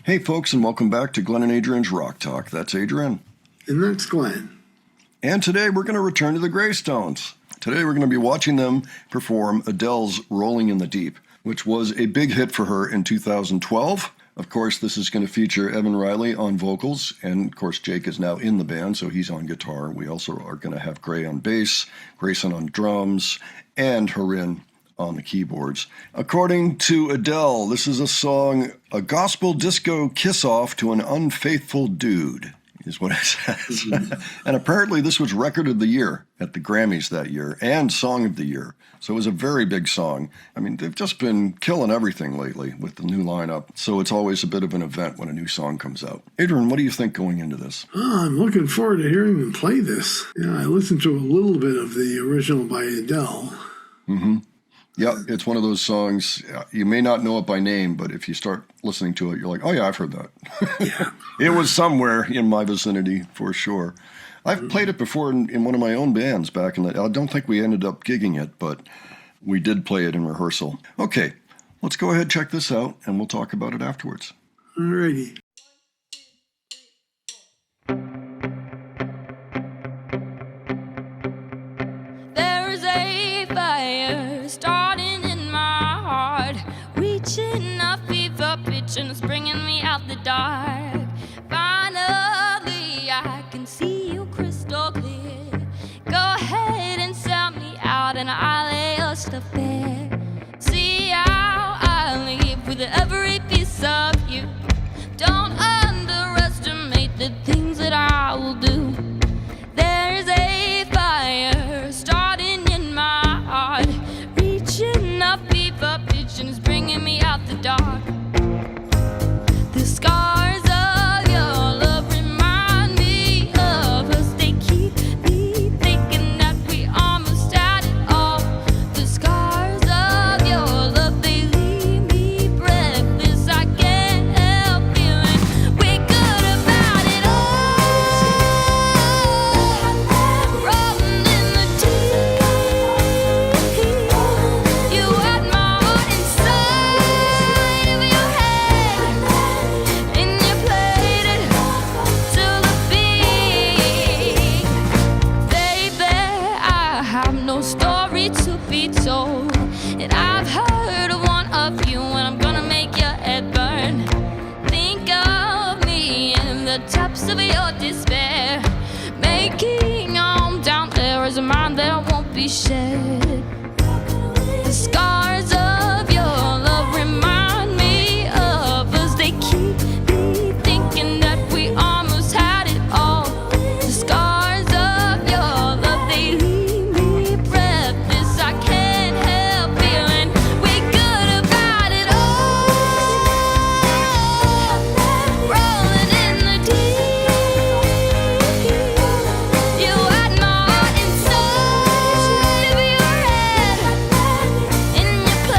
Hey folks, and welcome back to Glenn and Adrian's Rock Talk. That's Adrian. And that's Glenn. And today we're going to return to the Graystones. Today we're going to be watching them perform Adele's Rolling in the Deep, which was a big hit for her in 2012. Of course, this is going to feature Evan Riley on vocals, and of course Jake is now in the band, so he's on guitar. We also are going to have Gray on bass, Grayson on drums, and Harin on the keyboards. According to Adele, this is a song, a gospel disco kiss-off to an unfaithful dude, is what it says. And apparently this was Record of the Year at the Grammys that year, and Song of the Year. So it was a very big song. I mean, they've just been killing everything lately with the new lineup, so it's always a bit of an event when a new song comes out. Adrian, what do you think going into this? I'm looking forward to hearing them play this. Yeah, I listened to a little bit of the original by Adele. Mm-hmm. Yeah, it's one of those songs, you may not know it by name, but if you start listening to it, you're like, oh yeah, I've heard that. Yeah. It was somewhere in my vicinity, for sure. I've played it before in one of my own bands back in the... I don't think we ended up gigging it, but we did play it in rehearsal. Okay, let's go ahead and check this out, and we'll talk about it afterwards. Alrighty. There's a fire starting in my heart, reaching a fever pitch and it's bringing me out the dark. Finally, I can see you crystal clear. Go ahead and sell me out and I'll lay your stuff bare. See how I live with every piece of you. Don't underestimate the things that I will do. There's a fire starting in my heart, reaching a fever pitch and it's bringing me out the dark. The scars of your love remind me of us. They keep me thinking that we almost had it all. The scars of your love, they leave me breathless. I can't help feeling we're good about it all. Rolling in the deep. You had my heart inside of your head, and you played it to the beat. Baby, I have no story to be told, and I've heard one of you, and I'm gonna make your head burn. Think of me in the depths of your despair, making home down there is a mind that won't be shared. The scars of your love remind me of us. They keep me thinking that we almost had it all. The scars of your love, they leave me breathless. I can't help feeling we're good about it all. Rolling in the deep. You had my heart inside of your head, and you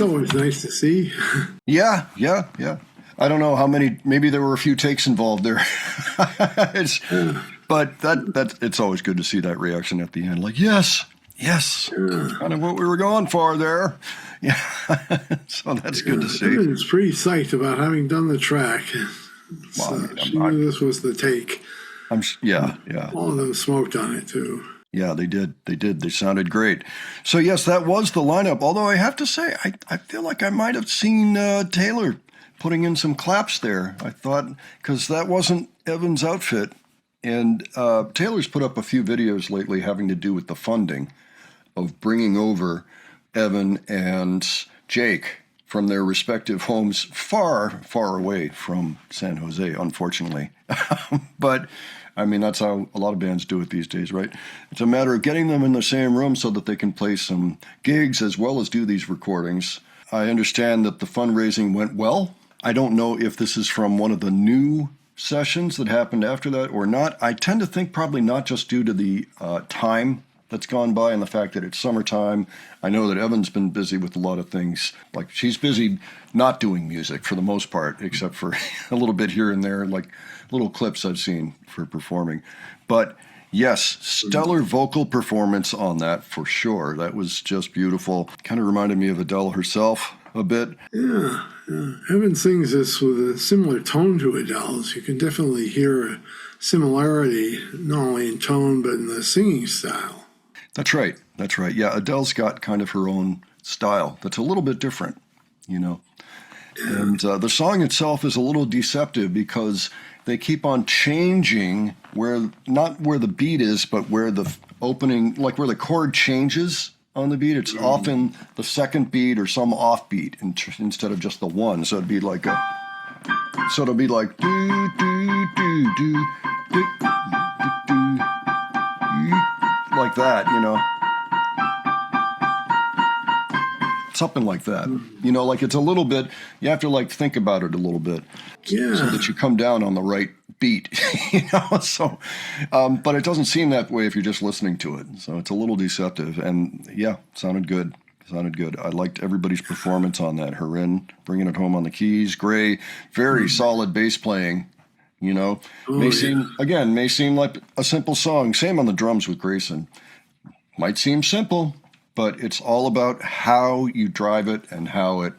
always nice to see. Yeah. I don't know how many. Maybe there were a few takes involved there. But it's always good to see that reaction at the end. Like, yes, kind of what we were going for there. Yeah, so that's good to see. Evan's pretty psyched about having done the track. Well, She knew this was the take. Yeah. All of them smoked on it too. Yeah, they did. They sounded great. So yes, that was the lineup. Although I have to say, I feel like I might have seen Taylor putting in some claps there. I thought, because that wasn't Evan's outfit. And Taylor's put up a few videos lately having to do with the funding of bringing over Evan and Jake from their respective homes far, far away from San Jose, unfortunately. But, I mean, that's how a lot of bands do it these days, right? It's a matter of getting them in the same room so that they can play some gigs as well as do these recordings. I understand that the fundraising went well. I don't know if this is from one of the new sessions that happened after that or not. I tend to think probably not, just due to the time that's gone by and the fact that it's summertime. I know that Evan's been busy with a lot of things. Like, she's busy not doing music for the most part, except for a little bit here and there, like little clips I've seen for performing. But yes, stellar vocal performance on that for sure. That was just beautiful. Kind of reminded me of Adele herself a bit. Yeah. Evan sings this with a similar tone to Adele's. You can definitely hear a similarity, not only in tone, but in the singing style. That's right. Yeah, Adele's got kind of her own style that's a little bit different, you know. And the song itself is a little deceptive because they keep on changing not where the beat is, but where the opening, like where the chord changes on the beat. It's often the second beat or some offbeat instead of just the one. So it'd be like it'll be like do do do do do do, like that, you know. Something like that. You know, like it's a little bit, you have to like think about it a little bit. Yeah. So that you come down on the right beat, you know. So, but it doesn't seem that way if you're just listening to it. So it's a little deceptive. And yeah, sounded good. I liked everybody's performance on that. Harin bringing it home on the keys. Gray, very solid bass playing. You know, may seem like a simple song. Same on the drums with Grayson. Might seem simple, but it's all about how you drive it and how it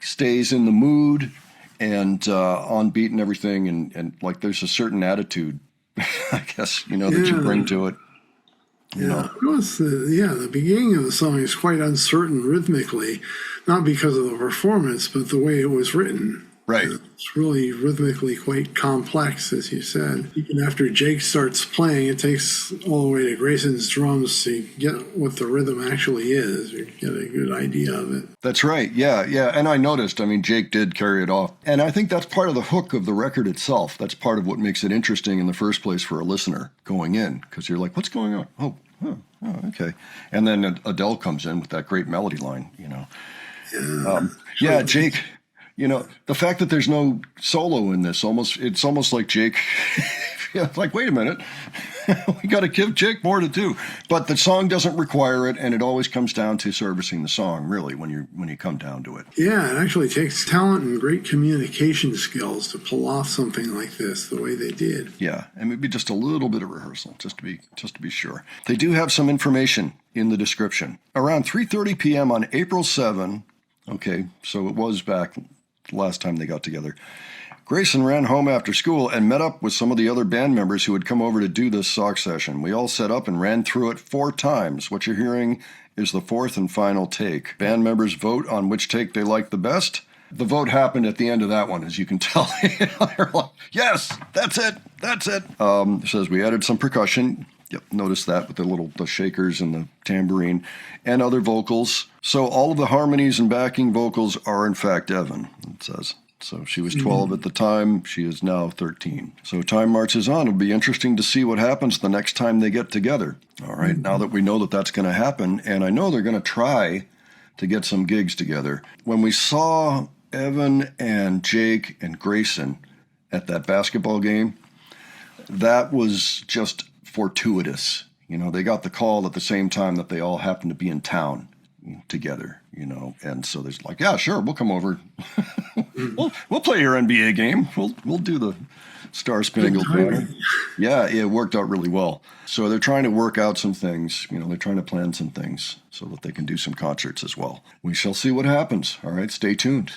stays in the mood and on beat and everything. And like there's a certain attitude, I guess, you know, that you bring to it. You know? It was the beginning of the song is quite uncertain rhythmically, not because of the performance, but the way it was written. Right. It's really rhythmically quite complex, as you said. Even after Jake starts playing, it takes all the way to Grayson's drums to get what the rhythm actually is, or get a good idea of it. That's right. Yeah. And I noticed, Jake did carry it off. And I think that's part of the hook of the record itself. That's part of what makes it interesting in the first place for a listener going in, because you're like, what's going on? Oh, okay. And then Adele comes in with that great melody line, you know. Jake. You know, the fact that there's no solo in this, it's almost like Jake, like, wait a minute, we got to give Jake more to do. But the song doesn't require it, and it always comes down to servicing the song, really, when you come down to it. Yeah, it actually takes talent and great communication skills to pull off something like this the way they did. Yeah, and maybe just a little bit of rehearsal, just to be sure. They do have some information in the description. Around 3:30 p.m. on April 7, okay, so it was back last time they got together, Grayson ran home after school and met up with some of the other band members who had come over to do this sock session. We all set up and ran through it 4 times. What you're hearing is the 4th and final take. Band members vote on which take they like the best. The vote happened at the end of that one, as you can tell. They're like, yes, that's it. It says we added some percussion. Yep, notice that with the shakers and the tambourine and other vocals. So all of the harmonies and backing vocals are in fact Evan, it says. So she was 12 at the time. She is now 13. So time marches on. It'll be interesting to see what happens the next time they get together. All right, now that we know that that's going to happen, and I know they're going to try to get some gigs together. When we saw Evan and Jake and Grayson at that basketball game, that was just fortuitous. You know, they got the call at the same time that they all happened to be in town. together, and so there's like, yeah, sure, we'll come over. we'll play your NBA game. We'll do the Star Spangled Banner. Yeah, it worked out really well. So they're trying to work out some things. They're trying to plan some things so that they can do some concerts as well. We shall see what happens. All right, stay tuned.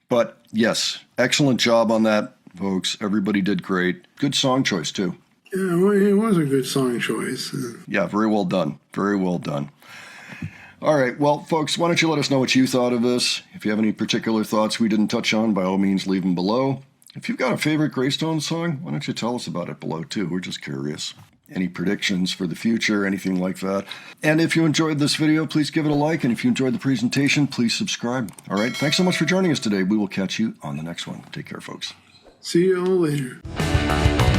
But yes, excellent job on that, folks. Everybody did great. Good song choice too. Yeah, well, it was a good song choice. Yeah, very well done. Very well done. All right, well, folks, why don't you let us know what you thought of this? If you have any particular thoughts we didn't touch on, by all means, leave them below. If you've got a favorite Graystones song, why don't you tell us about it below, too? We're just curious. Any predictions for the future, anything like that? And if you enjoyed this video, please give it a like. And if you enjoyed the presentation, please subscribe. All right, thanks so much for joining us today. We will catch you on the next one. Take care, folks. See you all later.